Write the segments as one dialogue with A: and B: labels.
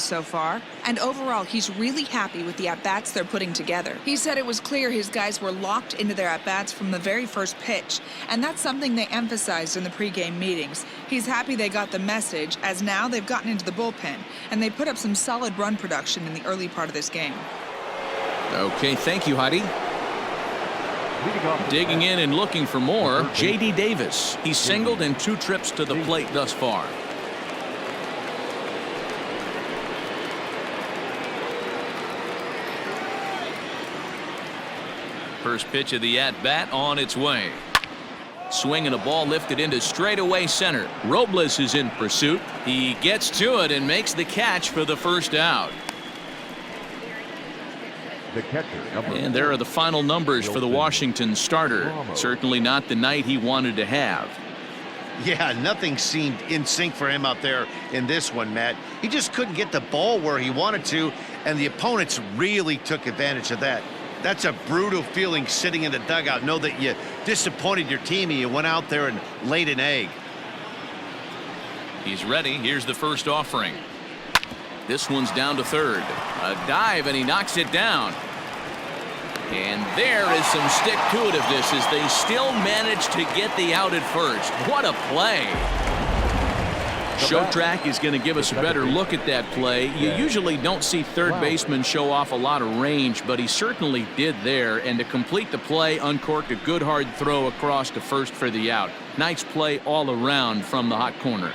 A: so far, and overall he's really happy with the at-bats they're putting together. He said it was clear his guys were locked into their at-bats from the very first pitch, and that's something they emphasized in the pregame meetings. He's happy they got the message, as now they've gotten into the bullpen, and they put up some solid run production in the early part of this game.
B: Okay, thank you, Heidi. Digging in and looking for more, J.D. Davis. He's singled in 2 trips to the plate thus far. First pitch of the at-bat on its way. Swing and a ball lifted into straightaway center. Robles is in pursuit. He gets to it and makes the catch for the first out.
C: The catcher,
B: and there are the final numbers for the Washington starter. Certainly not the night he wanted to have.
D: Yeah, nothing seemed in sync for him out there in this one, Matt. He just couldn't get the ball where he wanted to, and the opponents really took advantage of that. That's a brutal feeling sitting in the dugout. Know that you disappointed your team and you went out there and laid an egg.
B: He's ready. Here's the first offering. This one's down to third. A dive, and he knocks it down. And there is some stick-to-itiveness as they still manage to get the out at first. What a play. Show Track is going to give us a better look at that play. You usually don't see third baseman show off a lot of range, but he certainly did there. And to complete the play, uncorked a good hard throw across to first for the out. Nice play all around from the hot corner.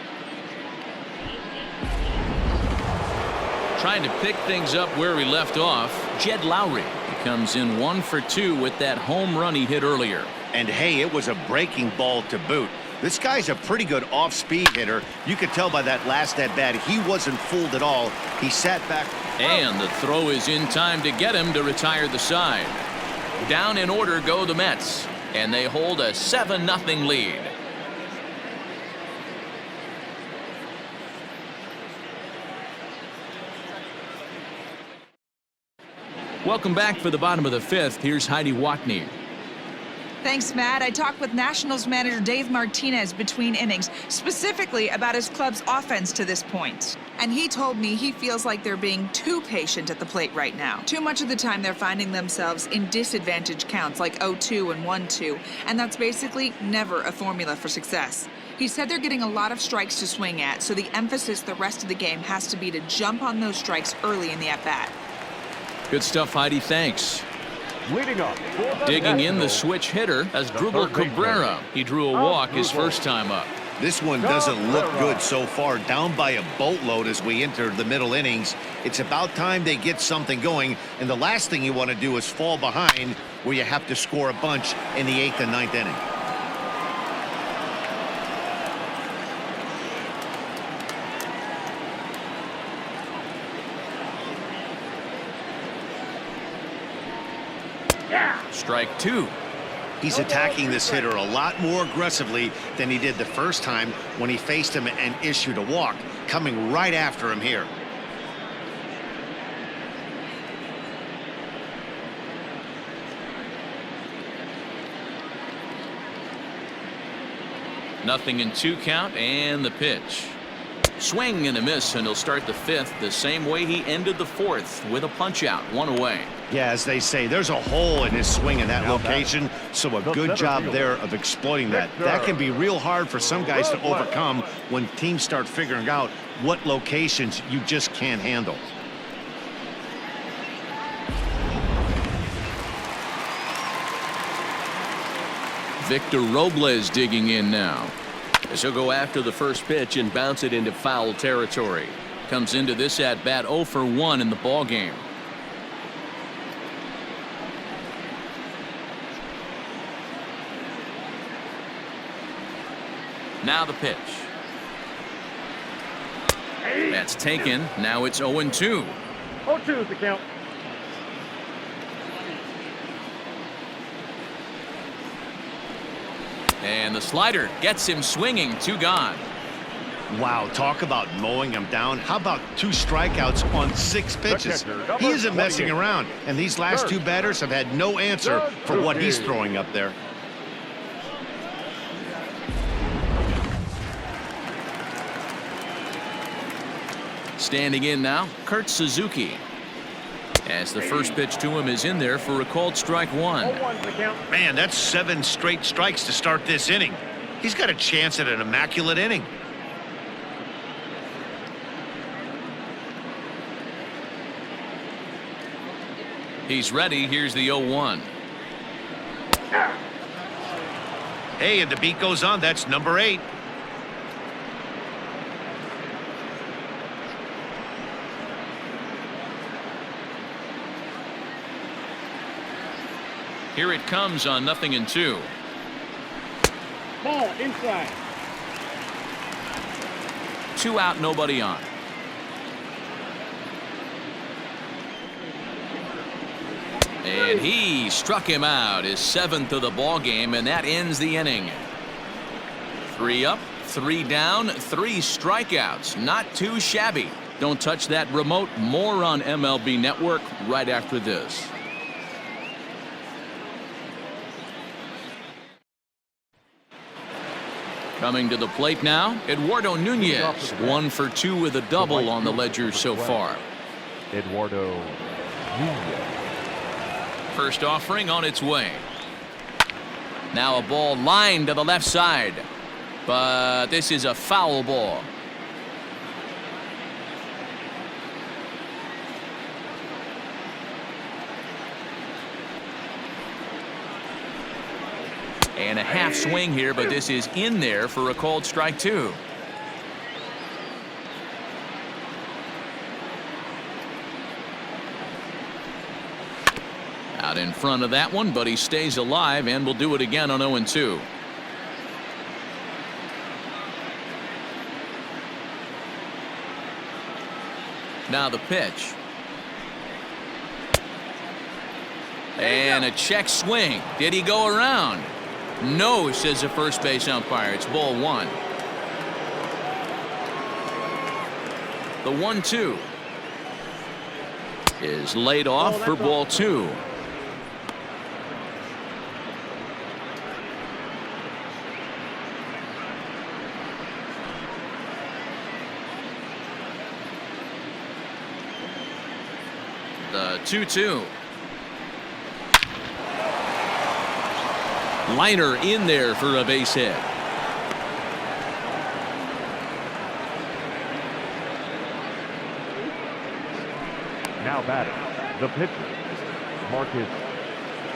B: Trying to pick things up where we left off, Jed Lowry. He comes in 1 for 2 with that home run he hit earlier.
D: And hey, it was a breaking ball to boot. This guy's a pretty good off-speed hitter. You could tell by that last at-bat he wasn't fooled at all. He sat back.
B: And the throw is in time to get him to retire the side. Down in order go the Mets, and they hold a 7-0 lead. Welcome back for the bottom of the 5th. Here's Heidi Watney.
A: Thanks, Matt. I talked with Nationals manager Dave Martinez between innings, specifically about his club's offense to this point. And he told me he feels like they're being too patient at the plate right now. Too much of the time they're finding themselves in disadvantage counts like 0-2 and 1-2, and that's basically never a formula for success. He said they're getting a lot of strikes to swing at, so the emphasis the rest of the game has to be to jump on those strikes early in the at-bat.
B: Good stuff, Heidi. Thanks.
C: leading up.
B: Digging in the switch hitter as Drupal Cabrera. He drew a walk his first time up.
D: This one doesn't look good so far. Down by a boatload as we enter the middle innings. It's about time they get something going, and the last thing you want to do is fall behind where you have to score a bunch in the 8th and 9th inning.
B: Strike two.
D: He's attacking this hitter a lot more aggressively than he did the first time when he faced him and issued a walk. Coming right after him here.
B: Nothing in 2 count, and the pitch. Swing and a miss, and he'll start the 5th the same way he ended the 4th with a punch out, 1 away.
D: Yeah, as they say, there's a hole in his swing in that location, so a good job there of exploiting that. That can be real hard for some guys to overcome when teams start figuring out what locations you just can't handle.
B: Victor Robles digging in now. As he'll go after the first pitch and bounce it into foul territory. Comes into this at bat 0 for 1 in the ball game. Now the pitch. That's taken. Now it's 0-2.
C: 0-2 is the count.
B: And the slider gets him swinging. 2 gone.
D: Wow, talk about mowing him down. How about 2 strikeouts on 6 pitches? He isn't messing around, and these last 2 batters have had no answer for what he's throwing up there.
B: Standing in now, Kurt Suzuki. As the first pitch to him is in there for a called strike one.
C: 0-1 the count.
D: Man, that's 7 straight strikes to start this inning. He's got a chance at an immaculate inning.
B: He's ready. Here's the 0-1.
D: Hey, and the beat goes on. That's number 8.
B: Here it comes on 0-2.
C: Ball inside.
B: 2 out, nobody on. And he struck him out, his 7th of the ball game, and that ends the inning. 3 up, 3 down, 3 strikeouts. Not too shabby. Don't touch that remote. More on MLB Network right after this. Coming to the plate now, Eduardo Nunez, 1 for 2 with a double on the ledger so far.
C: Eduardo Nunez.
B: First offering on its way. Now a ball lined to the left side, but this is a foul ball. And a half swing here, but this is in there for a called strike two. Out in front of that one, but he stays alive and will do it again on 0-2. Now the pitch. And a check swing. Did he go around? No, says the first base umpire. It's ball 1. The 1-2 is laid off for ball 2. The 2-2. Liner in there for a base hit.
C: Now batting, the pitcher, Marcus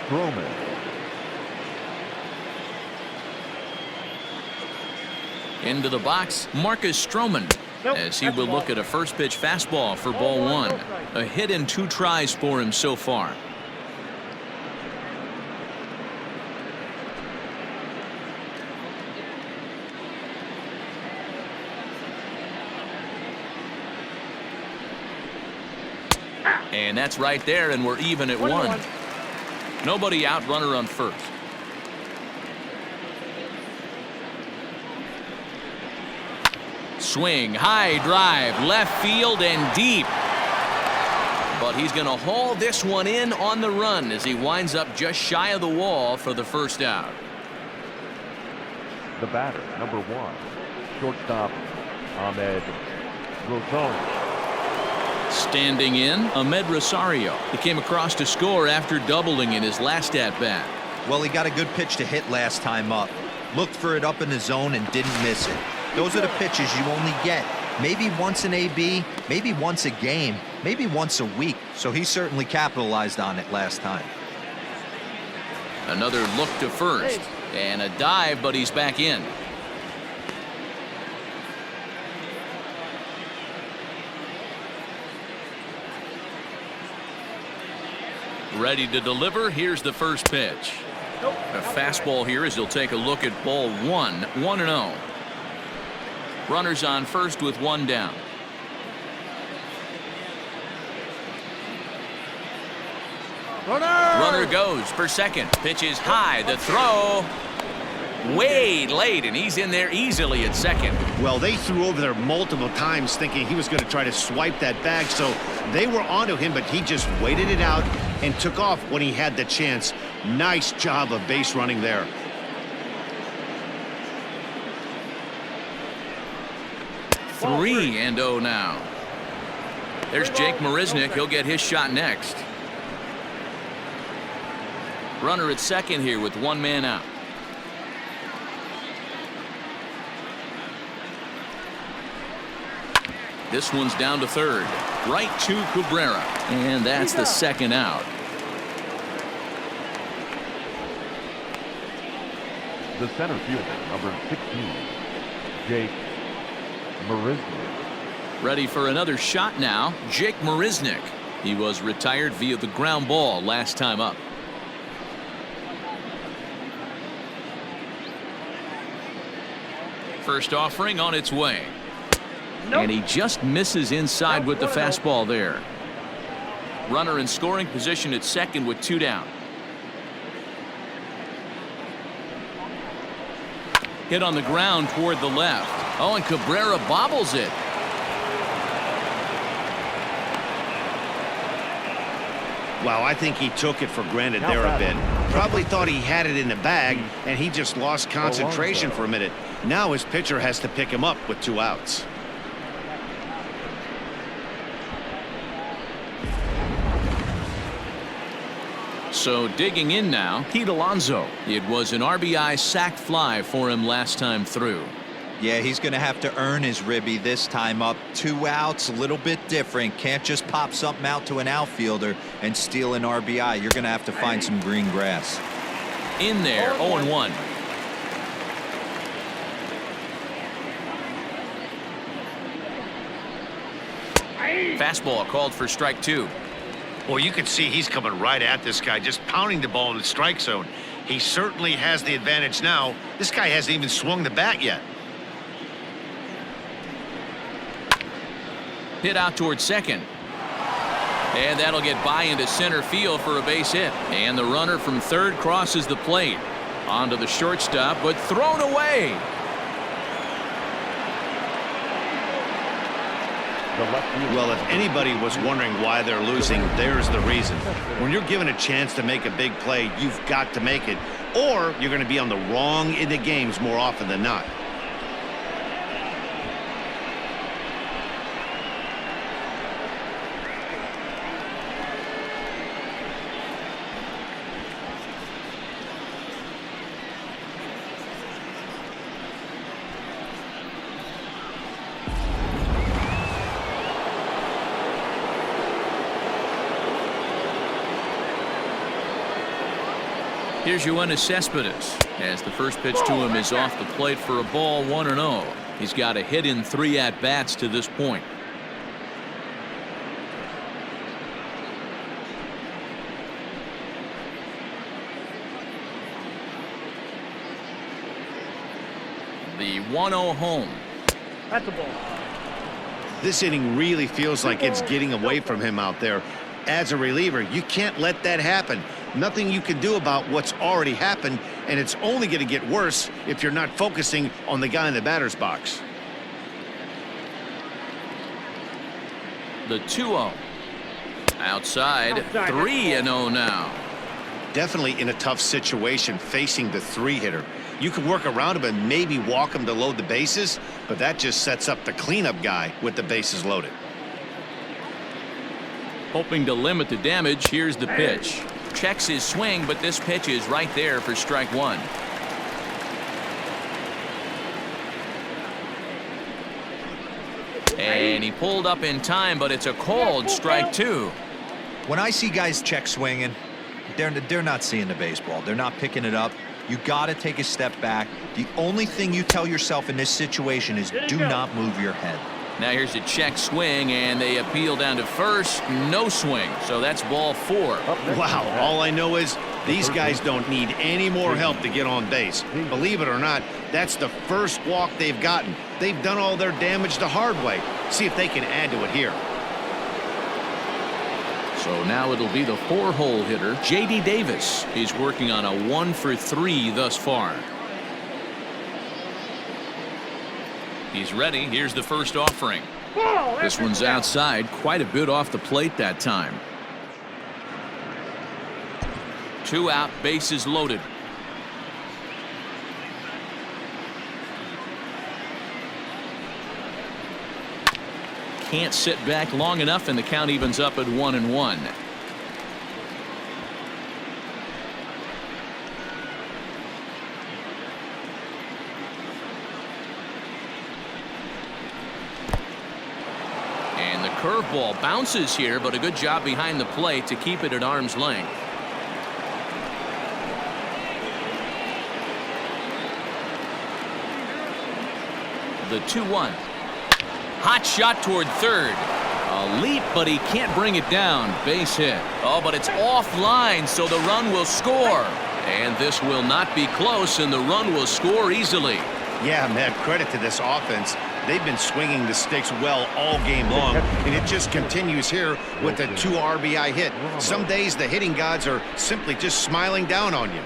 C: Stroman.
B: Into the box, Marcus Stroman, as he will look at a first pitch fastball for ball 1. A hit in 2 tries for him so far. And that's right there, and we're even at 1. Nobody out, runner on first. Swing, high drive, left field and deep. But he's going to haul this one in on the run as he winds up just shy of the wall for the first out.
C: The batter, number 1, shortstop, Ahmed Rosario.
B: Standing in, Ahmed Rosario. He came across to score after doubling in his last at-bat.
E: Well, he got a good pitch to hit last time up. Looked for it up in the zone and didn't miss it. Those are the pitches you only get maybe once in AB, maybe once a game, maybe once a week. So he certainly capitalized on it last time.
B: Another look to first and a dive, but he's back in. Ready to deliver. Here's the first pitch. A fastball here as he'll take a look at ball 1. 1-0. Runners on first with 1 down. Runner goes for second. Pitch is high. The throw way late, and he's in there easily at second.
D: Well, they threw over there multiple times thinking he was going to try to swipe that bag, so they were onto him, but he just waited it out and took off when he had the chance. Nice job of base running there.
B: Three and 0 now. There's Jake Marisnick. He'll get his shot next. Runner at second here with one man out. This one's down to third. Right to Cabrera. And that's the second out.
C: The center fielder, number 16, Jake Marisnick.
B: Ready for another shot now. Jake Marisnick. He was retired via the ground ball last time up. First offering on its way. And he just misses inside with the fastball there. Runner in scoring position at second with two down. Hit on the ground toward the left. Oh, and Cabrera bobbles it.
D: Wow, I think he took it for granted there a bit. Probably thought he had it in the bag, and he just lost concentration for a minute. Now his pitcher has to pick him up with two outs.
B: So digging in now, Pete Alonso. It was an RBI sac fly for him last time through.
E: Yeah, he's going to have to earn his ribby this time up. Two outs, a little bit different. Can't just pop something out to an outfielder and steal an RBI. You're going to have to find some green grass.
B: In there, 0-1. Fastball called for strike two.
D: Well, you can see he's coming right at this guy, just pounding the ball in the strike zone. He certainly has the advantage now. This guy hasn't even swung the bat yet.
B: Hit out towards second. And that'll get by into center field for a base hit. And the runner from third crosses the plate. Onto the shortstop, but thrown away.
D: Well, if anybody was wondering why they're losing, there's the reason. When you're given a chance to make a big play, you've got to make it, or you're going to be on the wrong end of games more often than not.
B: Here's Yoenis Cespedes as the first pitch to him is off the plate for a ball, 1-0. He's got a hit in 3 at-bats to this point. The 1-0 home.
F: That's the ball.
D: This inning really feels like it's getting away from him out there. As a reliever, you can't let that happen. Nothing you can do about what's already happened, and it's only going to get worse if you're not focusing on the guy in the batter's box.
B: The 2-0. Outside, 3-0 now.
D: Definitely in a tough situation facing the 3-hitter. You can work around him and maybe walk him to load the bases, but that just sets up the cleanup guy with the bases loaded.
B: Hoping to limit the damage, here's the pitch. Checks his swing, but this pitch is right there for strike one. And he pulled up in time, but it's a called strike two.
E: When I see guys check swinging, they're not seeing the baseball. They're not picking it up. You got to take a step back. The only thing you tell yourself in this situation is do not move your head.
B: Now here's a check swing, and they appeal down to first. No swing, so that's ball 4.
D: Wow, all I know is these guys don't need any more help to get on base. Believe it or not, that's the first walk they've gotten. They've done all their damage the hard way. See if they can add to it here.
B: So now it'll be the 4-hole hitter, J.D. Davis. He's working on a 1-for-3 thus far. He's ready. Here's the first offering. This one's outside, quite a bit off the plate that time. 2 out, bases loaded. can't sit back long enough, and the count evens up at 1-1. And the curveball bounces here, but a good job behind the plate to keep it at arm's length. The 2-1. Hot shot toward third. A leap, but he can't bring it down. Base hit. Oh, but it's offline, so the run will score. And this will not be close, and the run will score easily.
D: Yeah, man, credit to this offense. They've been swinging the sticks well all game long, and it just continues here with a 2 RBI hit. Some days the hitting gods are simply just smiling down on you.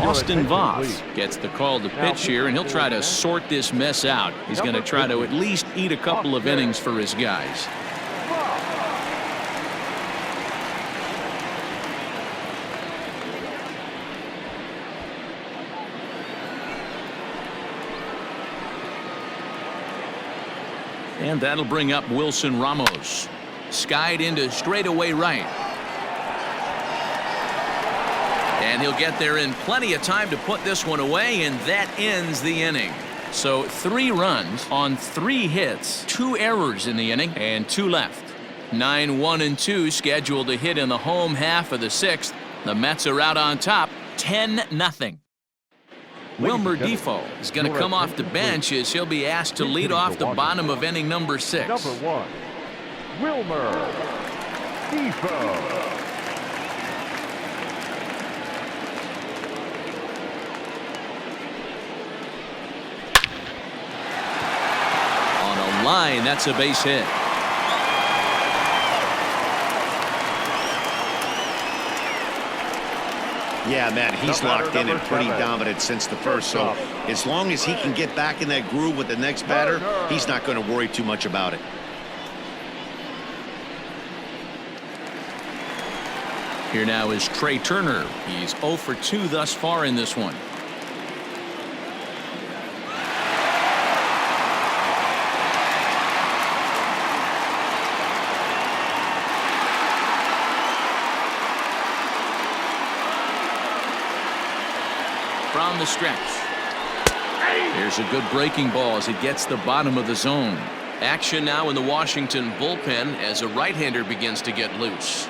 B: Austin Voss gets the call to pitch here, and he'll try to sort this mess out. He's going to try to at least eat a couple of innings for his guys. And that'll bring up Wilson Ramos. Skied into straightaway right. And he'll get there in plenty of time to put this one away, and that ends the inning. So 3 runs on 3 hits, 2 errors in the inning, and 2 left. 9-1-2 scheduled to hit in the home half of the 6th. The Mets are out on top, 10-0. Wilmer Defoe is going to come off the bench as he'll be asked to lead off the bottom of inning number 6.
C: Number 1, Wilmer Defoe.
B: Line, that's a base hit.
D: Yeah, man, he's locked in and pretty dominant since the first. So as long as he can get back in that groove with the next batter, he's not going to worry too much about it.
B: Here now is Trey Turner. He's 0 for 2 thus far in this one. From the stretch. Here's a good breaking ball as it gets the bottom of the zone. Action now in the Washington bullpen as a right-hander begins to get loose.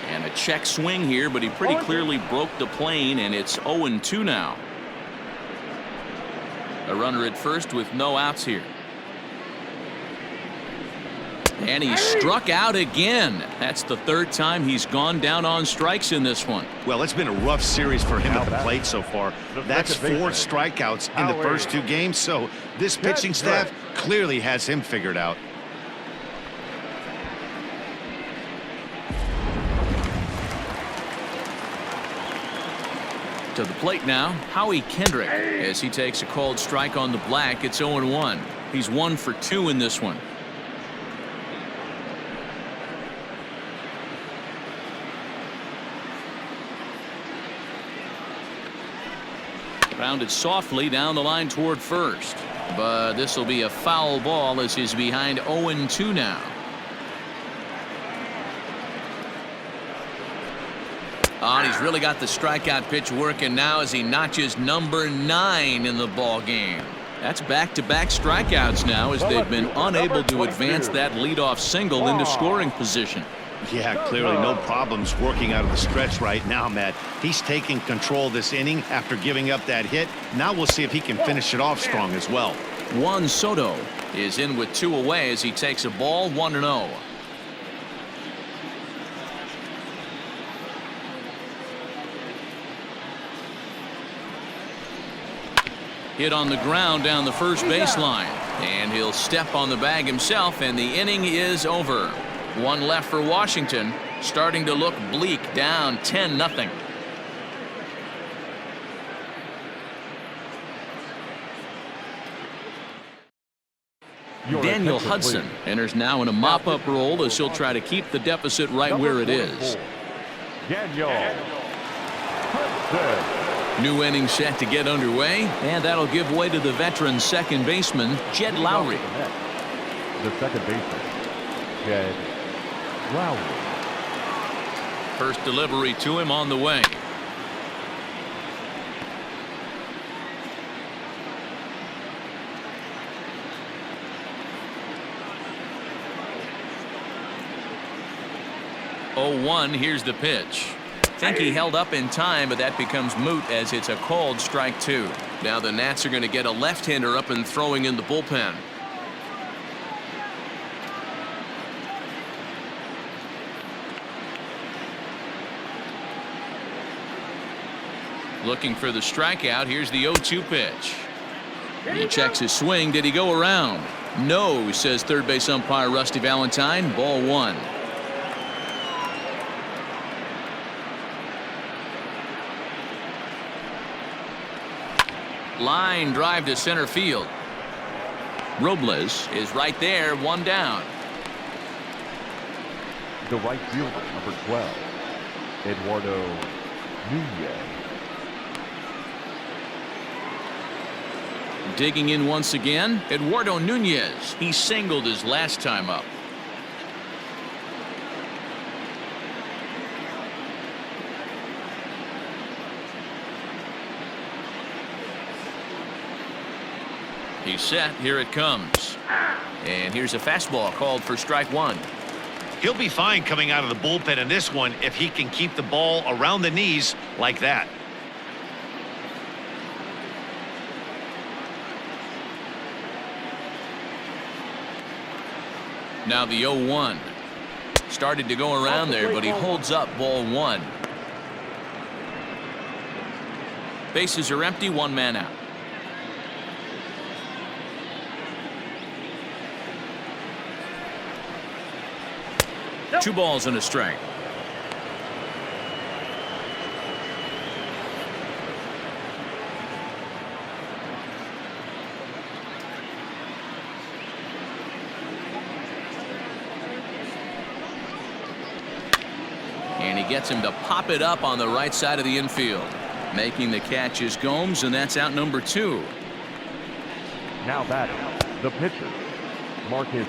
B: And a check swing here, but he pretty clearly broke the plane, and it's 0-2 now. A runner at first with no outs here. And he struck out again. That's the 3rd time he's gone down on strikes in this one.
D: Well, it's been a rough series for him at the plate so far. That's 4 strikeouts in the first 2 games, so this pitching staff clearly has him figured out.
B: To the plate now, Howie Kendrick, as he takes a called strike on the black. It's 0-1. He's 1 for 2 in this one. Grounded softly down the line toward first, but this will be a foul ball as he's behind 0-2 now. Oh, and he's really got the strikeout pitch working now as he notches number 9 in the ball game. That's back-to-back strikeouts now as they've been unable to advance that leadoff single into scoring position.
D: Yeah, clearly no problems working out of the stretch right now, Matt. He's taking control of this inning after giving up that hit. Now we'll see if he can finish it off strong as well.
B: Juan Soto is in with 2 away as he takes a ball 1-0. Hit on the ground down the first baseline, and he'll step on the bag himself, and the inning is over. 1 left for Washington, starting to look bleak, down 10-0. Daniel Hudson enters now in a mop-up role as he'll try to keep the deficit right where it is.
C: Daniel Hudson. Johnson.
B: New inning set to get underway, and that'll give way to the veteran second baseman, Jed Lowry.
C: The second baseman, Jed Lowry.
B: First delivery to him on the way. Oh, 1, here's the pitch. Think he held up in time, but that becomes moot as it's a called strike 2. Now the Nats are going to get a left-hander up and throwing in the bullpen. Looking for the strikeout. Here's the 0-2 pitch. He checks his swing. Did he go around? No, says third base umpire Rusty Valentine. Ball 1. Line drive to center field. Robles is right there, 1 down.
C: The right fielder, number 12, Eduardo Nunez.
B: Digging in once again, Eduardo Nunez. He singled his last time up. He's set. Here it comes. And here's a fastball called for strike 1.
D: He'll be fine coming out of the bullpen in this one if he can keep the ball around the knees like that.
B: Now the 0-1. Started to go around there, but he holds up ball 1. Bases are empty, 1 man out. Nope. 2 balls and a strike. And he gets him to pop it up on the right side of the infield. Making the catch is Gomes, and that's out number 2.
C: Now batting, the pitcher, Marcus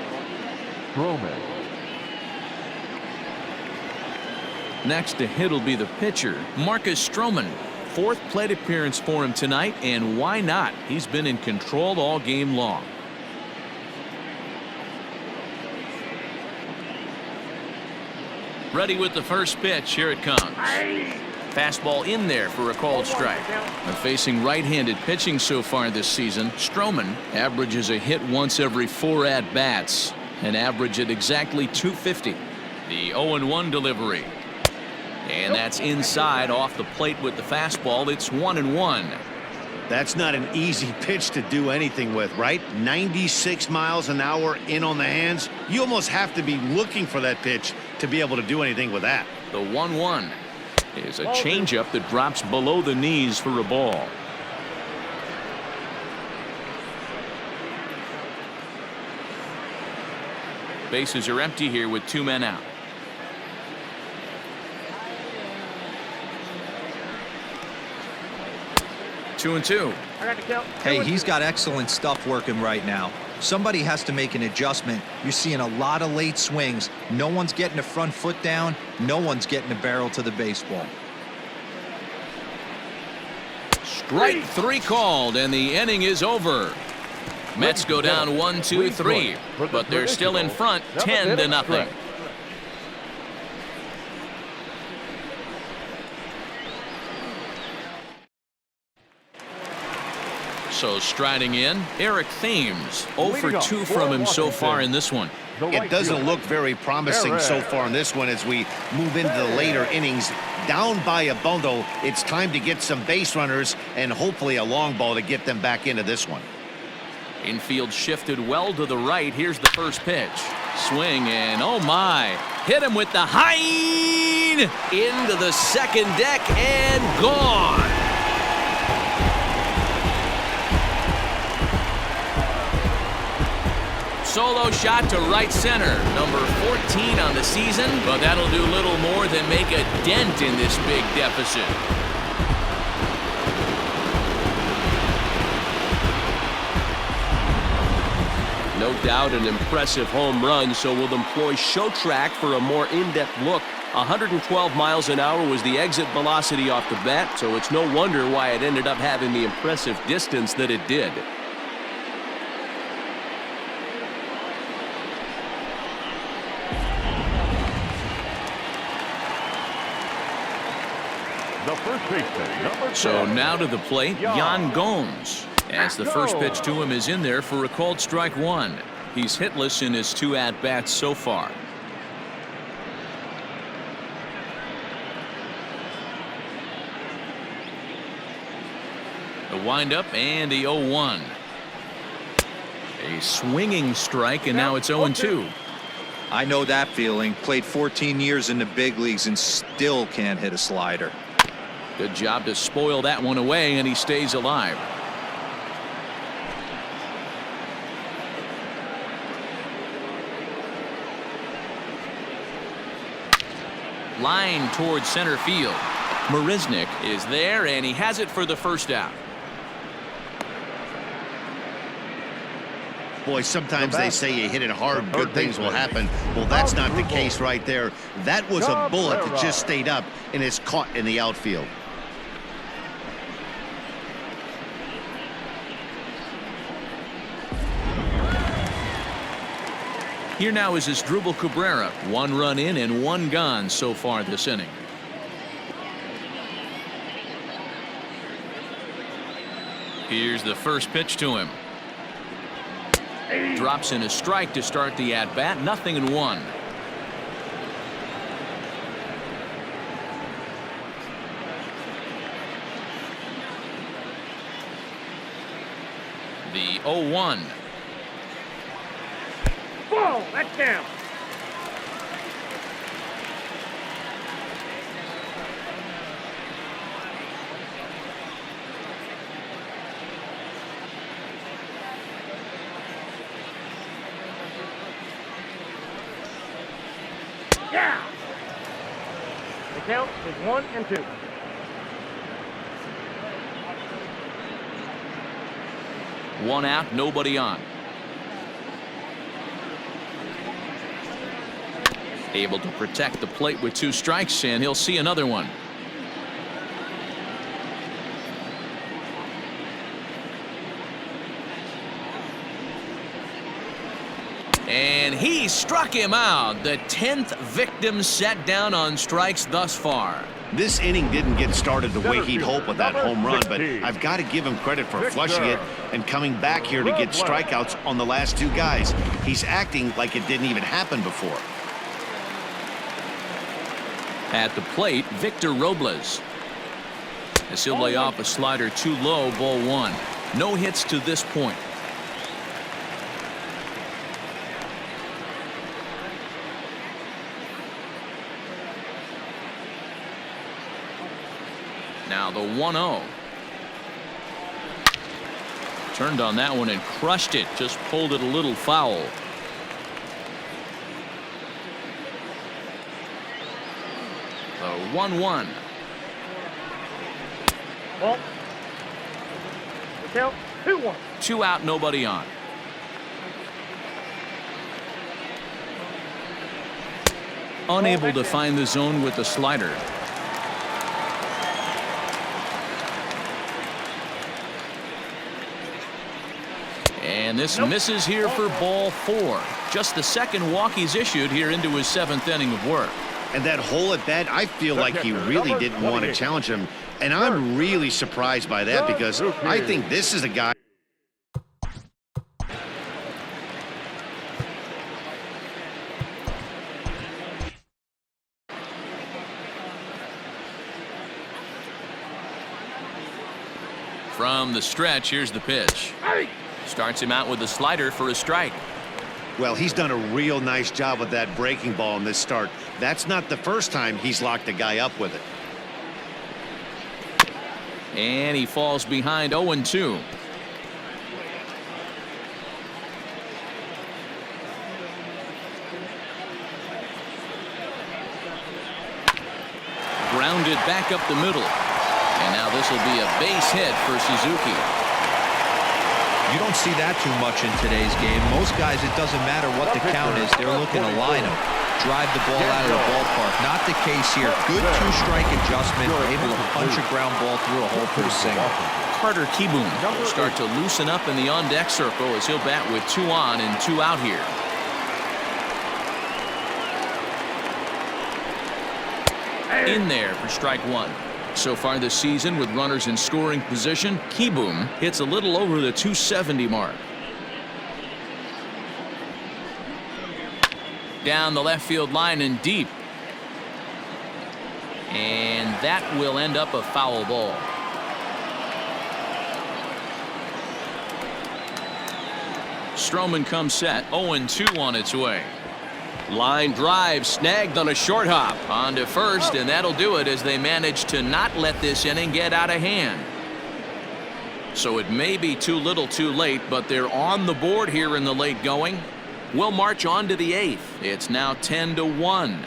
C: Stroman.
B: Next to hit will be the pitcher, Marcus Stroman. 4th plate appearance for him tonight, and why not? He's been in control all game long. Ready with the first pitch. Here it comes. Fastball in there for a called strike. And facing right-handed pitching so far this season, Stroman averages a hit once every 4 at-bats, an average at exactly 250. The 0-1 delivery. And that's inside off the plate with the fastball. It's 1-1.
D: That's not an easy pitch to do anything with, right? 96 miles an hour in on the hands. You almost have to be looking for that pitch to be able to do anything with that.
B: The 1-1 is a changeup that drops below the knees for a ball. Bases are empty here with 2 men out. 2-2.
E: Hey, he's got excellent stuff working right now. Somebody has to make an adjustment. You're seeing a lot of late swings. No one's getting the front foot down. No one's getting the barrel to the baseball.
B: Strike 3 called, and the inning is over. Mets go down 1-2-3, but they're still in front 10-0. So striding in, Eric Thames. 0 for 2 from him so far in this one.
D: It doesn't look very promising so far in this one as we move into the later innings. Down by a bundle, it's time to get some base runners and hopefully a long ball to get them back into this one.
B: Infield shifted well to the right. Here's the first pitch. Swing and oh my. Hit him with the high into the second deck and gone. Solo shot to right center. Number 14 on the season, but that'll do little more than make a dent in this big deficit.
F: No doubt an impressive home run, so we'll employ Show Track for a more in-depth look. 112 miles an hour was the exit velocity off the bat, so it's no wonder why it ended up having the impressive distance that it did.
C: The first baseman, number 10.
B: So now to the plate, Yan Gomes, as the first pitch to him is in there for a called strike one. He's hitless in his 2 at-bats so far. The windup and the 0-1. A swinging strike, and now it's 0-2.
E: I know that feeling. Played 14 years in the big leagues and still can't hit a slider.
B: Good job to spoil that one away, and he stays alive. Line towards center field. Marisnick is there, and he has it for the first out.
D: Boy, sometimes they say you hit it hard, good things will happen. Well, that's not the case right there. That was a bullet that just stayed up and is caught in the outfield.
B: Here now is Asdrubal Cabrera. 1 run in and 1 gone so far this inning. Here's the first pitch to him. Drops in a strike to start the at-bat. 0-1. The 0-1.
G: Ball, that's down. Yeah. The count is 1-2.
B: One out, nobody on. Able to protect the plate with 2 strikes, and he'll see another one. And he struck him out. The 10th victim set down on strikes thus far.
D: This inning didn't get started the way he'd hoped with that home run, but I've got to give him credit for flushing it and coming back here to get strikeouts on the last 2 guys. He's acting like it didn't even happen before.
B: At the plate, Victor Robles. As he'll lay off a slider too low, ball 1. No hits to this point. Now the 1-0. Turned on that one and crushed it. Just pulled it a little foul. The 1-1.
G: Well, the count 2-1.
B: 2 out, nobody on. Unable to find the zone with the slider. And this misses here for ball 4. Just the second walk he's issued here into his 7th inning of work.
D: And that hole at bat, I feel like he really didn't want to challenge him. And I'm really surprised by that because I think this is a guy.
B: From the stretch, here's the pitch. Starts him out with a slider for a strike.
D: Well, he's done a real nice job with that breaking ball in this start. That's not the first time he's locked a guy up with it.
B: And he falls behind 0-2. Grounded back up the middle. And now this will be a base hit for Suzuki.
E: You don't see that too much in today's game. Most guys, it doesn't matter what the count is. They're looking to line them, drive the ball out of the ballpark. Not the case here. Good two-strike adjustment, able to punch a ground ball through a hole for a single.
B: Carter Kieboom will start to loosen up in the on-deck circle as he'll bat with 2 on and 2 out here. In there for strike 1. So far this season, with runners in scoring position, Kieboom hits a little over the 270 mark. Down the left field line and deep. And that will end up a foul ball. Stroman comes set. 0-2 on its way.
F: Line drive snagged on a short hop.
B: On to first, and that'll do it as they manage to not let this inning get out of hand. So it may be too little too late, but they're on the board here in the late going. We'll march on to the 8th. It's now 10-1.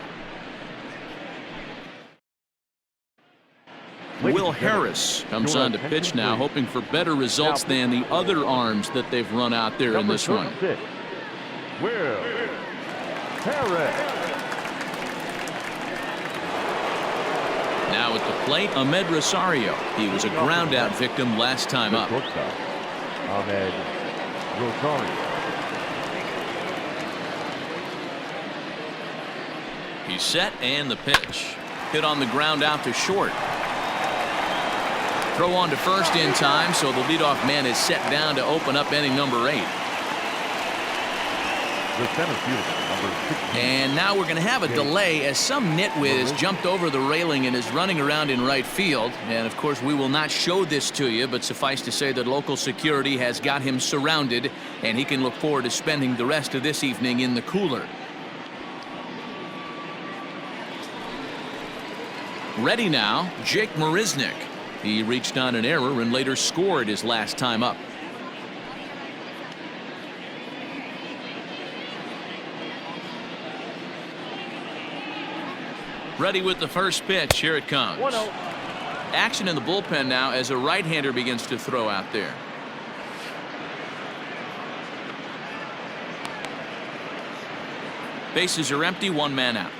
B: Will Harris comes on to pitch now, hoping for better results than the other arms that they've run out there in this one.
C: Will Harris.
B: Now at the plate, Ahmed Rosario. He was a ground out victim last time up.
C: Ahmed Rosario.
B: He's set, and the pitch. Hit on the ground out to short. Throw on to first in time, so the leadoff man is set down to open up inning number 8.
C: The center fielder, number 16.
B: And now we're going to have a delay as some nitwit has jumped over the railing and is running around in right field. And of course we will not show this to you, but suffice to say that local security has got him surrounded, and he can look forward to spending the rest of this evening in the cooler. Ready now, Jake Marisnick. He reached on an error and later scored his last time up. Ready with the first pitch. Here it comes.
G: 1-0.
B: Action in the bullpen now as a right-hander begins to throw out there. Bases are empty, 1 man out.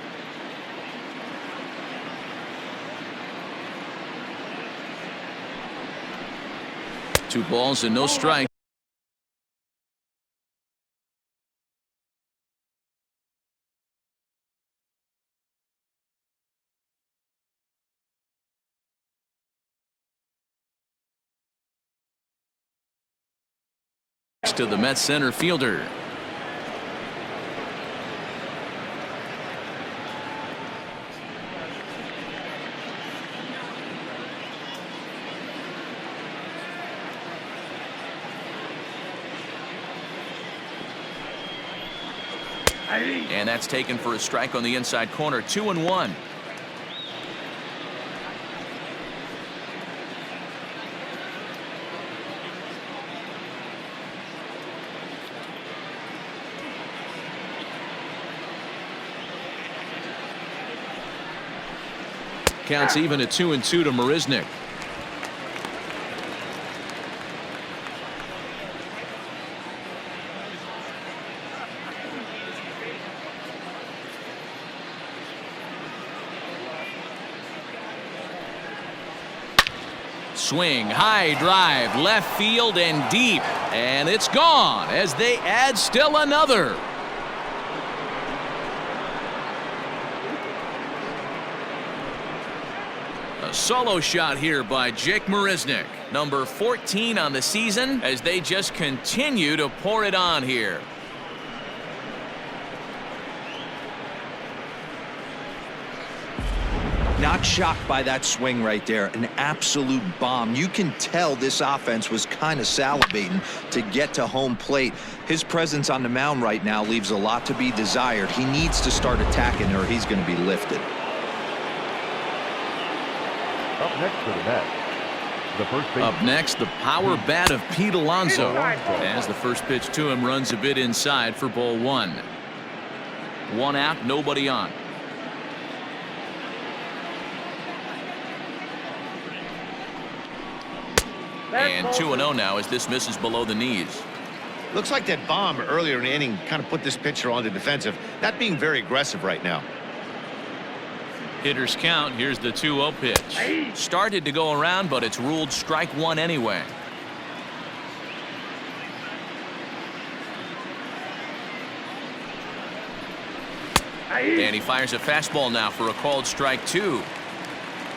B: Two balls and no strike. To the Mets center fielder. And that's taken for a strike on the inside corner. 2-1. Counts even at 2-2 to Marisnick. Swing, high drive, left field and deep, and it's gone as they add still another. Solo shot here by Jake Marisnick, number 14 on the season, as they just continue to pour it on here.
E: Not shocked by that swing right there. An absolute bomb. You can tell this offense was kind of salivating to get to home plate. His presence on the mound right now leaves a lot to be desired. He needs to start attacking or he's going to be lifted.
C: Up next for the Mets, the first baseman.
B: Up next, the power bat of Pete Alonso, as the first pitch to him runs a bit inside for ball 1. 1 out, nobody on. And 2-0 now as this misses below the knees.
D: Looks like that bomb earlier in the inning kind of put this pitcher on the defensive, not being very aggressive right now.
B: Hitters count. Here's the 2-0 pitch. Started to go around, but it's ruled strike one anyway. And he fires a fastball now for a called strike two.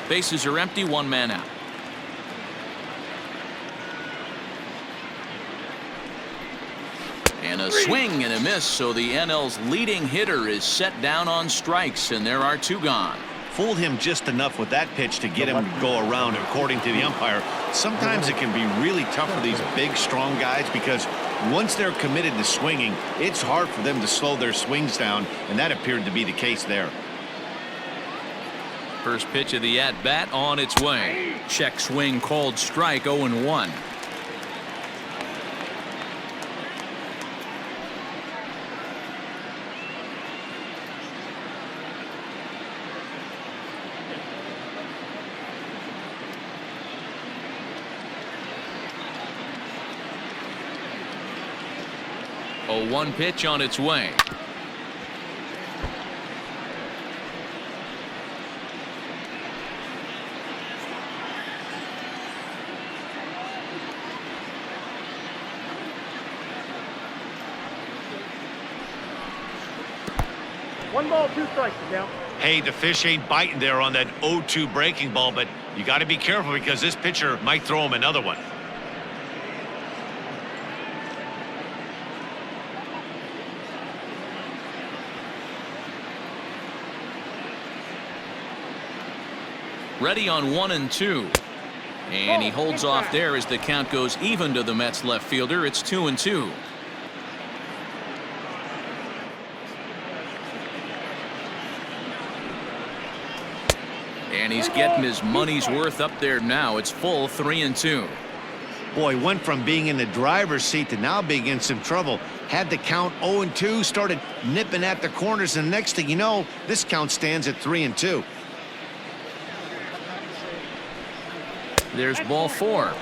B: Bases are empty, one man out. And a swing and a miss, so the NL's leading hitter is set down on strikes, and there are two gone.
D: Fooled him just enough with that pitch to get him to go around, according to the umpire. Sometimes it can be really tough for these big, strong guys because once they're committed to swinging, it's hard for them to slow their swings down, and that appeared to be the case there.
B: First pitch of the at-bat on its way. Check swing called strike, 0-1. A 1 pitch on its way.
G: One ball, two strikes now.
D: Hey, the fish ain't biting there on that 0-2 breaking ball, but you got to be careful because this pitcher might throw him another one.
B: Ready on 1-2. And he holds off there as the count goes even to the Mets left fielder. It's 2-2. And he's getting his money's worth up there now. It's full 3-2.
D: Boy, went from being in the driver's seat to now being in some trouble. Had the count 0-2, started nipping at the corners, and next thing you know, this count stands at 3-2.
B: There's ball 4.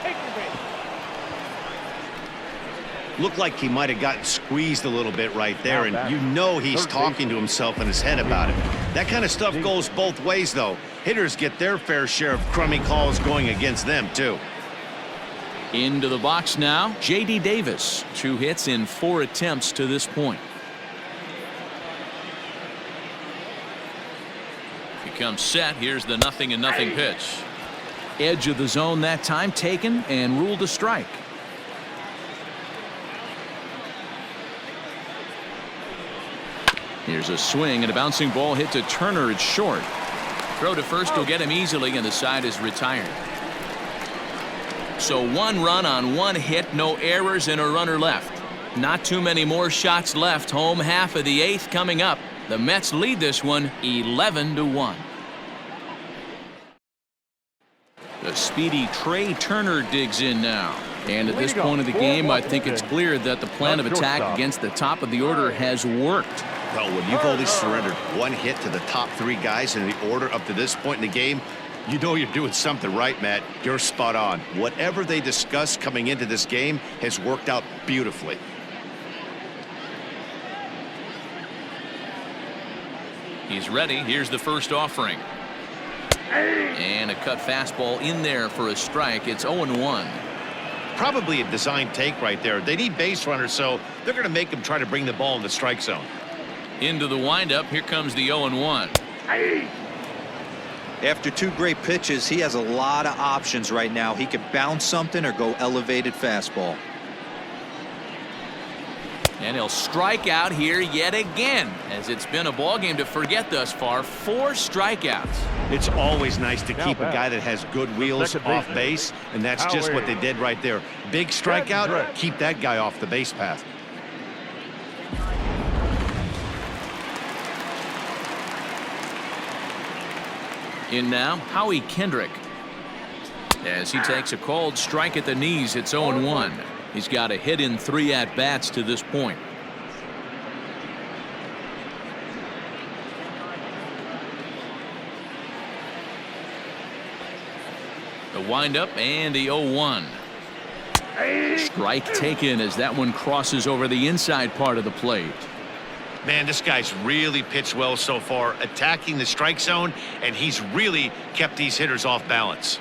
D: Looked like he might have gotten squeezed a little bit right there, and you know he's talking to himself in his head about it. That kind of stuff goes both ways, though. Hitters get their fair share of crummy calls going against them, too.
B: Into the box now, J.D. Davis. 2 hits in 4 attempts to this point. He comes set. Here's the 0-0 pitch. Edge of the zone that time taken and ruled a strike. Here's a swing and a bouncing ball hit to Turner. It's short. Throw to first will get him easily, and the side is retired. So 1 run on 1 hit, no errors, and a runner left. Not too many more shots left. Home half of the 8th coming up. The Mets lead this one 11-1. The speedy Trey Turner digs in now. And at this point of the game, I think it's clear that the plan of attack against the top of the order has worked.
D: Well, when you've only surrendered 1 hit to the top 3 guys in the order up to this point in the game, you know you're doing something right, Matt. You're spot on. Whatever they discussed coming into this game has worked out beautifully.
B: He's ready. Here's the first offering. And a cut fastball in there for a strike. It's 0-1.
D: Probably a design take right there. They need base runners, so they're going to make them try to bring the ball in the strike zone.
B: Into the windup. Here comes the 0-1.
E: After 2 great pitches, he has a lot of options right now. He could bounce something or go elevated fastball.
B: And he'll strike out here yet again, as it's been a ball game to forget thus far. 4 strikeouts.
D: It's always nice to keep a guy that has good wheels off base, and that's just what they did right there. Big strikeout, keep that guy off the base path.
B: In now, Howie Kendrick. As he takes a called strike at the knees, it's 0-1. He's got a hit in 3 at-bats to this point. The windup and the 0-1. Strike taken as that one crosses over the inside part of the plate.
D: Man, this guy's really pitched well so far, attacking the strike zone, and he's really kept these hitters off balance.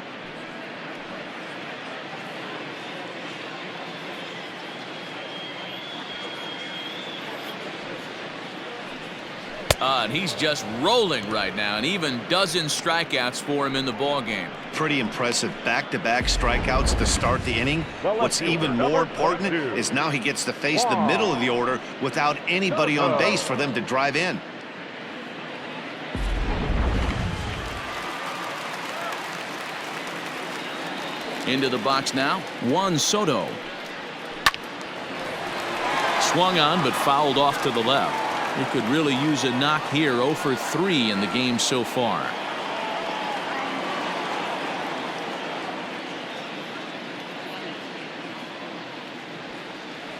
B: And he's just rolling right now, and even dozen strikeouts for him in the ballgame.
D: Pretty impressive back-to-back strikeouts to start the inning. What's even more important is now he gets to face the middle of the order without anybody on base for them to drive in.
B: Into the box now, Juan Soto. Swung on but fouled off to the left. He could really use a knock here. 0 for 3 in the game so far.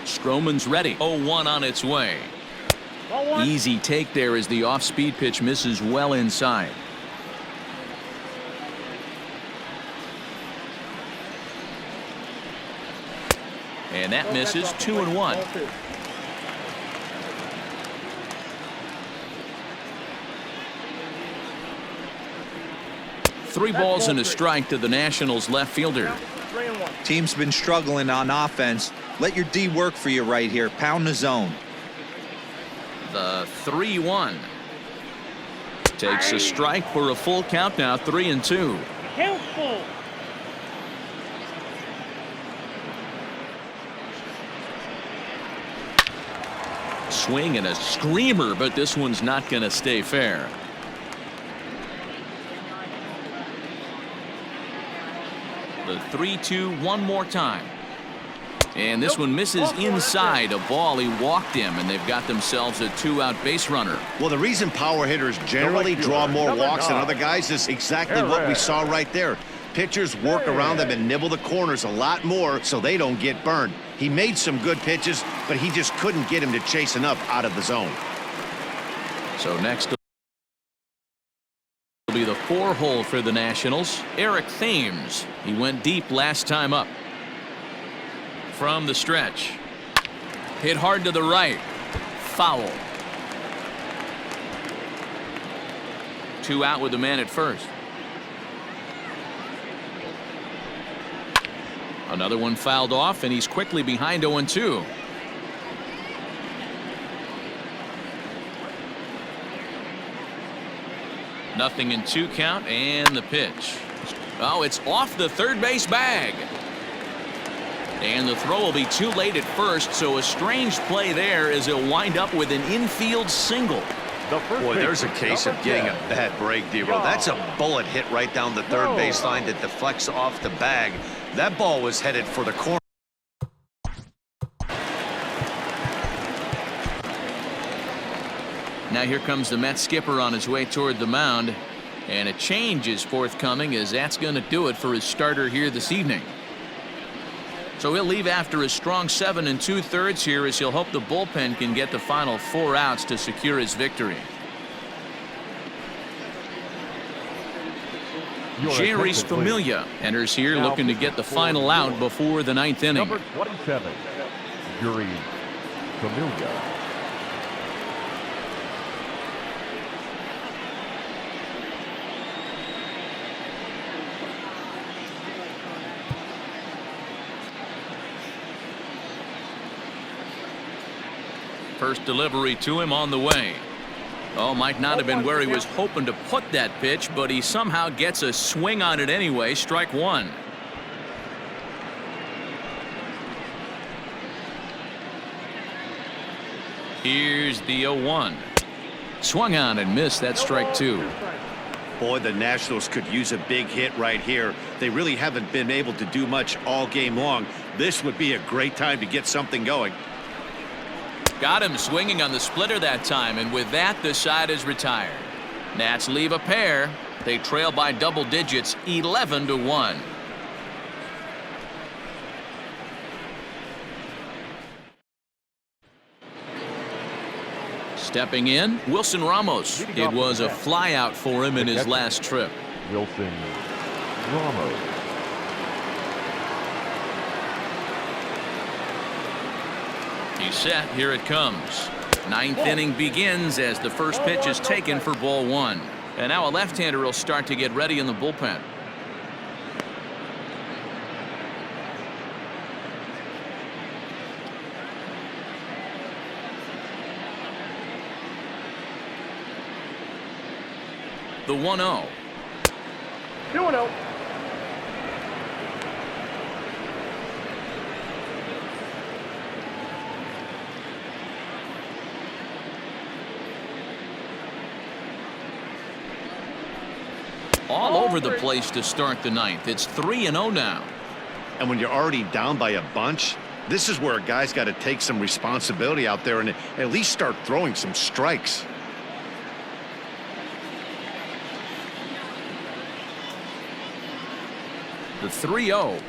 B: Stroman's ready. 0-1 on its way. Easy take there as the off-speed pitch misses well inside. And that misses. 2-1. 3 balls and a strike to the Nationals left fielder.
G: 3-1.
E: Team's been struggling on offense. Let your D work for you right here. Pound the zone.
B: The 3-1. Takes a strike for a full count now. 3-2.
G: Careful.
B: Swing and a screamer, but this one's not going to stay fair. The 3-2 one more time. And this one misses inside. A ball. He walked him, and they've got themselves a 2-out base runner.
D: Well, the reason power hitters generally draw more walks than other guys is exactly what we saw right there. Pitchers work around them and nibble the corners a lot more so they don't get burned. He made some good pitches, but he just couldn't get him to chase enough out of the zone.
B: So next will be the 4-hole for the Nationals. Eric Thames. He went deep last time up. From the stretch. Hit hard to the right. Foul. 2 out with the man at first. Another one fouled off, and he's quickly behind 0-2. Nothing in 2 count, and the pitch. Oh, it's off the third base bag. And the throw will be too late at first, so a strange play there as he'll wind up with an infield single.
D: Boy, there's a case of getting a bad break, D-Roll. That's a bullet hit right down the third baseline that deflects off the bag. That ball was headed for the corner.
B: Now here comes the Mets skipper on his way toward the mound, and a change is forthcoming as that's going to do it for his starter here this evening. So he'll leave after a strong 7 2/3 here as he'll hope the bullpen can get the final 4 outs to secure his victory. Jerry's Familia enters here looking to get the final out before the 9th inning.
C: Number 27, Jerry Familia.
B: First delivery to him on the way. Oh, might not have been where he was hoping to put that pitch, but he somehow gets a swing on it anyway. Strike 1. Here's the 0-1. Swung on and missed. That strike 2.
D: Boy, the Nationals could use a big hit right here. They really haven't been able to do much all game long. This would be a great time to get something going.
B: Got him swinging on the splitter that time, and with that, the side is retired. Nats leave a pair. They trail by double digits, 11-1. Stepping in, Wilson Ramos. It was a flyout for him in his last trip.
C: Wilson Ramos.
B: He's set. Here it comes. Ninth inning begins as the first pitch is taken for ball one. And now a left-hander will start to get ready in the bullpen. The 1-0.
G: 2-0.
B: All over the place to start the ninth. It's 3-0 now.
D: And when you're already down by a bunch, this is where a guy's got to take some responsibility out there and at least start throwing some strikes.
B: The 3-0.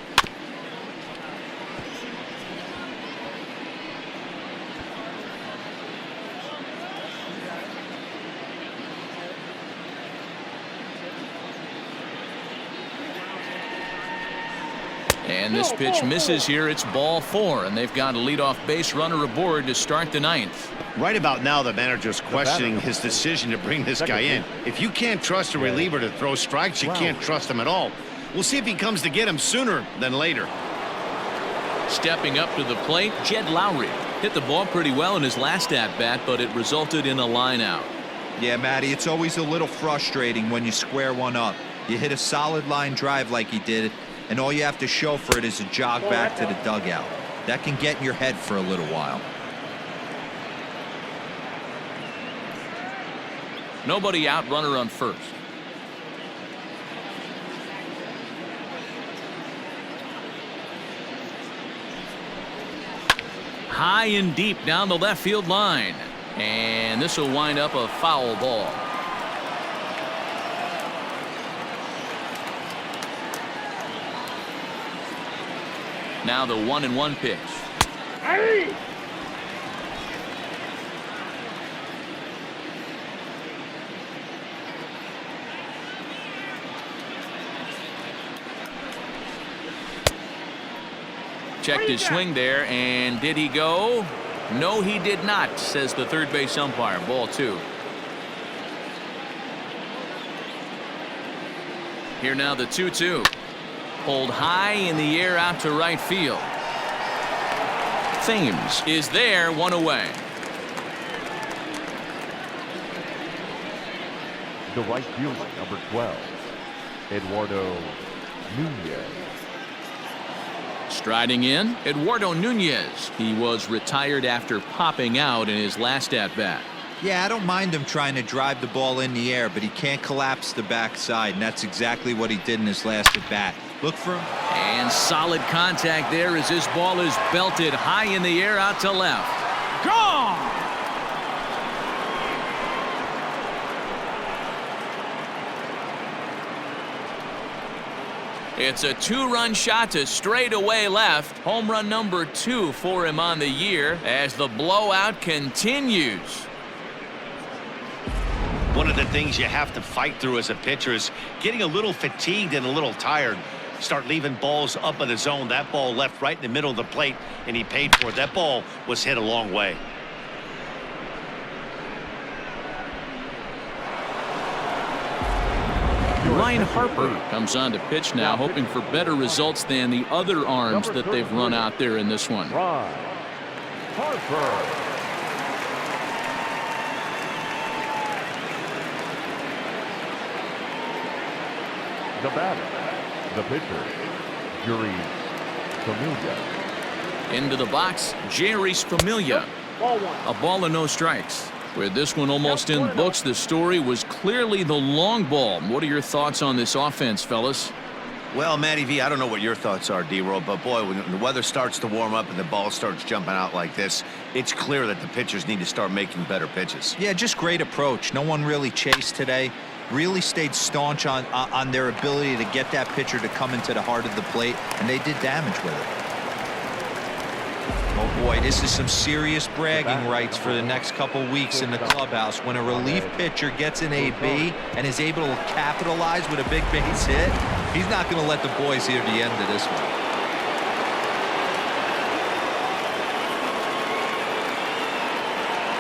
B: And this pitch misses here. It's ball four, and they've got a leadoff base runner aboard to start the ninth.
D: Right about now, the manager's questioning his decision to bring this guy in. If you can't trust a reliever to throw strikes, you can't trust him at all. We'll see if he comes to get him sooner than later.
B: Stepping up to the plate, Jed Lowry hit the ball pretty well in his last at-bat, but it resulted in a line out.
E: Yeah, Matty, it's always a little frustrating when you square one up. You hit a solid line drive like he did, and all you have to show for it is a jog back to the dugout. That can get in your head for a little while.
B: Nobody out, runner on first. High and deep down the left field line. And this will wind up a foul ball. Now the 1-1 pitch.
G: Hey!
B: Checked his swing there, and did he go? No, he did not, says the third base umpire. Ball two. Here now the 2-2. Pulled high in the air out to right field. Thames is there, one away.
C: The right fielder, number 12, Eduardo Nunez.
B: Striding in, Eduardo Nunez. He was retired after popping out in his last at-bat.
E: Yeah, I don't mind him trying to drive the ball in the air, but he can't collapse the backside, and that's exactly what he did in his last at-bat. Look for him.
B: And solid contact there as this ball is belted high in the air out to left. Gone! It's a two-run shot to straightaway left. Home run number 2 for him on the year as the blowout continues.
D: One of the things you have to fight through as a pitcher is getting a little fatigued and a little tired. Start leaving balls up in the zone. That ball left right in the middle of the plate, and he paid for it. That ball was hit a long way.
B: Ryan Harper comes on to pitch now, hoping for better results than the other arms that they've run out there in this one.
C: Ryan Harper. The batter, the pitcher, Jerry Familia.
B: Into the box, Jerry Familia.
G: Ball one.
B: A ball and no strikes. With this one almost in the books, the story was clearly the long ball. What are your thoughts on this offense, fellas?
D: Well, Matty V, I don't know what your thoughts are, D-Roll, but boy, when the weather starts to warm up and the ball starts jumping out like this, it's clear that the pitchers need to start making better pitches.
E: Yeah, just great approach. No one really chased today. Really stayed staunch on their ability to get that pitcher to come into the heart of the plate, and they did damage with it. Oh boy, this is some serious bragging rights for the next couple weeks in the clubhouse. When a relief pitcher gets an AB and is able to capitalize with a big base hit, he's not going to let the boys hear the end of this one.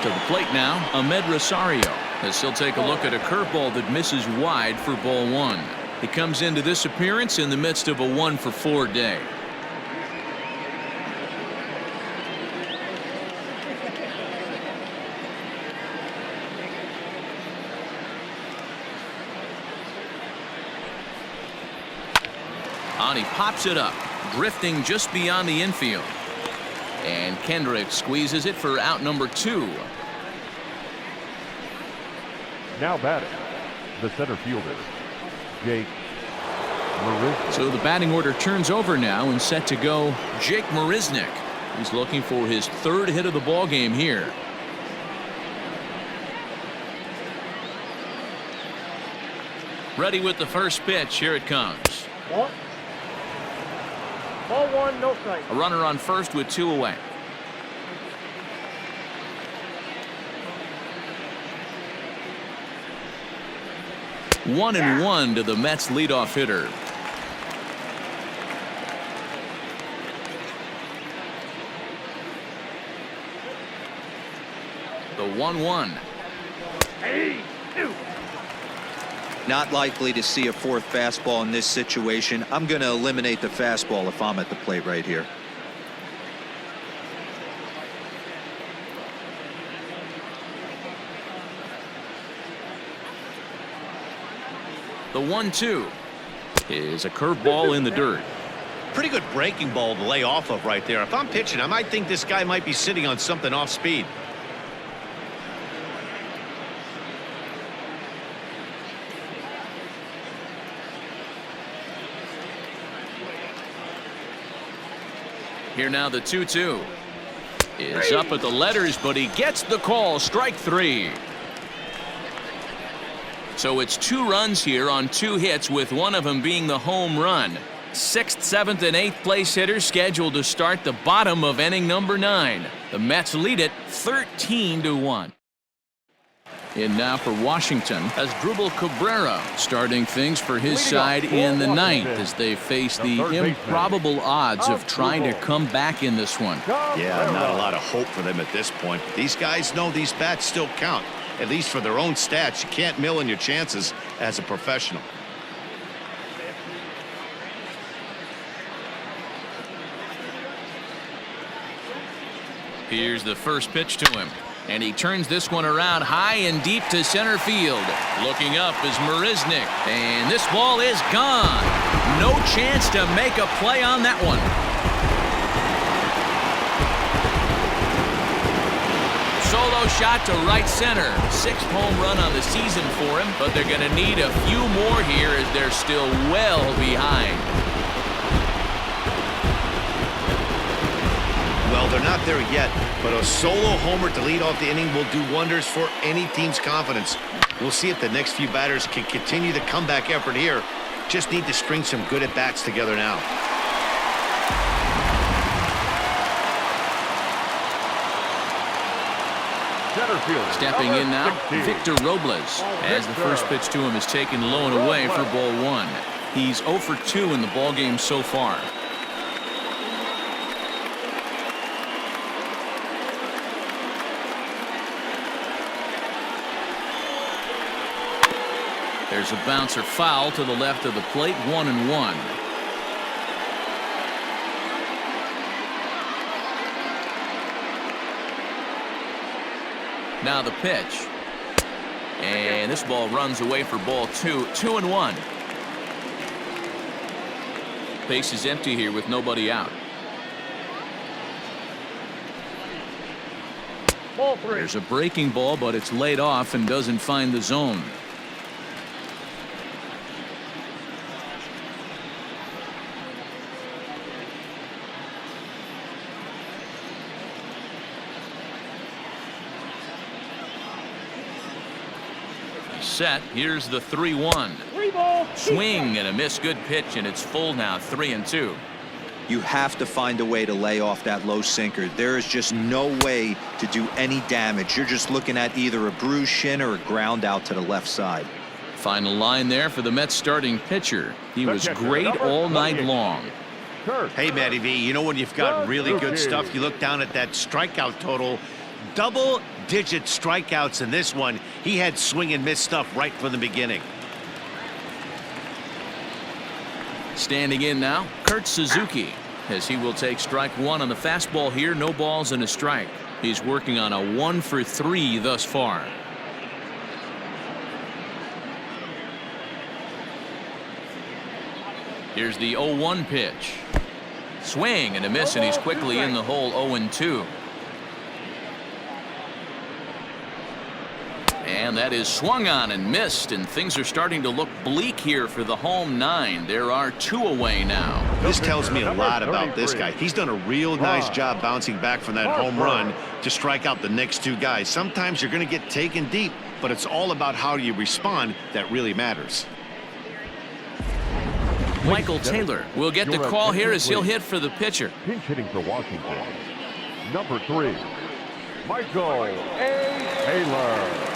B: To the plate now, Ahmed Rosario, as he'll take a look at a curveball that misses wide for ball one. He comes into this appearance in the midst of a 1-for-4 day. And he pops it up, drifting just beyond the infield. And Kendrick squeezes it for out number 2.
C: Now batting, the center fielder, Jake Marisnick.
B: So the batting order turns over now and set to go Jake Marisnick. He's looking for his 3rd hit of the ball game here. Ready with the first pitch. Here it comes.
G: Ball 1, no strike.
B: A runner on first with 2 away. One and one to the Mets leadoff hitter. The 1-1.
G: Hey, two.
E: Not likely to see a 4th fastball in this situation. I'm going to eliminate the fastball if I'm at the plate right here.
B: The 1-2 is a curveball in the dirt.
D: Pretty good breaking ball to lay off of right there. If I'm pitching, I might think this guy might be sitting on something off speed.
B: Here now the 2-2 is up at the letters, but he gets the call. Strike 3. So it's 2 runs here on 2 hits, with one of them being the home run. 6th, 7th, and 8th place hitters scheduled to start the bottom of inning number 9. The Mets lead it 13-1. In now for Washington as Drupal Cabrera starting things for his side in the 9th as they face the improbable odds of trying to come back in this one.
D: Yeah, not a lot of hope for them at this point. These guys know these bats still count, at least for their own stats. You can't mill in your chances as a professional.
B: Here's the first pitch to him. And he turns this one around high and deep to center field. Looking up is Marisnick. And this ball is gone. No chance to make a play on that one. Solo shot to right center. 6th home run on the season for him, but they're going to need a few more here as they're still well behind.
D: Well, they're not there yet, but a solo homer to lead off the inning will do wonders for any team's confidence. We'll see if the next few batters can continue the comeback effort here. Just need to string some good at-bats together now.
B: Stepping in now, Victor Robles, as the first pitch to him is taken low and away for ball 1. He's 0 for 2 in the ballgame so far. There's a bouncer foul to the left of the plate, 1-1. Now the pitch. And this ball runs away for ball 2, 2-1. Base is empty here with nobody out.
G: Ball 3.
B: There's a breaking ball, but it's laid off and doesn't find the zone. Set. Here's the 3-1.
G: 3 ball.
B: Swing and a miss. Good pitch, and it's full now, 3-2.
E: You have to find a way to lay off that low sinker. There is just no way to do any damage. You're just looking at either a bruised shin or a ground out to the left side.
B: Final line there for the Mets starting pitcher. He was great all night long.
D: Hey, Matty V, you know when you've got really good stuff, you look down at that strikeout total, double-digit strikeouts in this one. He had swing and miss stuff right from the beginning.
B: Standing in now, Kurt Suzuki, as he will take strike one on the fastball here. No balls and a strike. He's working on a 1-for-3 thus far. Here's the 0-1 pitch. Swing and a miss, and he's quickly in the hole. 0-2. And that is swung on and missed, and things are starting to look bleak here for the home 9. There are 2 away now.
D: This tells me a lot about this guy. He's done a real nice job bouncing back from that home run to strike out the next 2 guys. Sometimes you're going to get taken deep, but it's all about how you respond that really matters.
B: Michael Taylor will get the call here as he'll hit for the pitcher.
C: Pinch hitting for Washington. Number 3, Michael A. Taylor.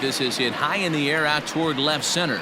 B: This is hit high in the air out toward left center.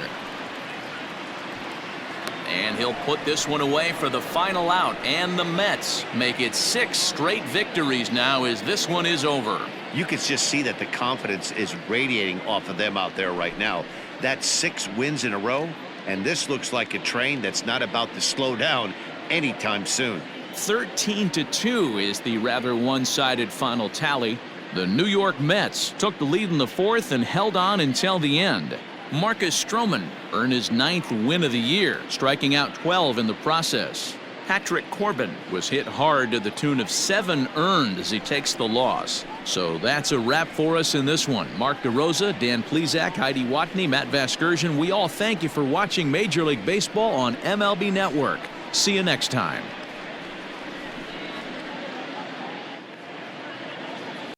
B: And he'll put this one away for the final out. And the Mets make it 6 straight victories now as this one is over.
D: You can just see that the confidence is radiating off of them out there right now. That's 6 wins in a row, and this looks like a train that's not about to slow down anytime soon.
B: 13-2 is the rather one-sided final tally. The New York Mets took the lead in the 4th and held on until the end. Marcus Stroman earned his 9th win of the year, striking out 12 in the process. Patrick Corbin was hit hard to the tune of 7 earned as he takes the loss. So that's a wrap for us in this one. Mark DeRosa, Dan Plesac, Heidi Watney, Matt Vasgersian, we all thank you for watching Major League Baseball on MLB Network. See you next time.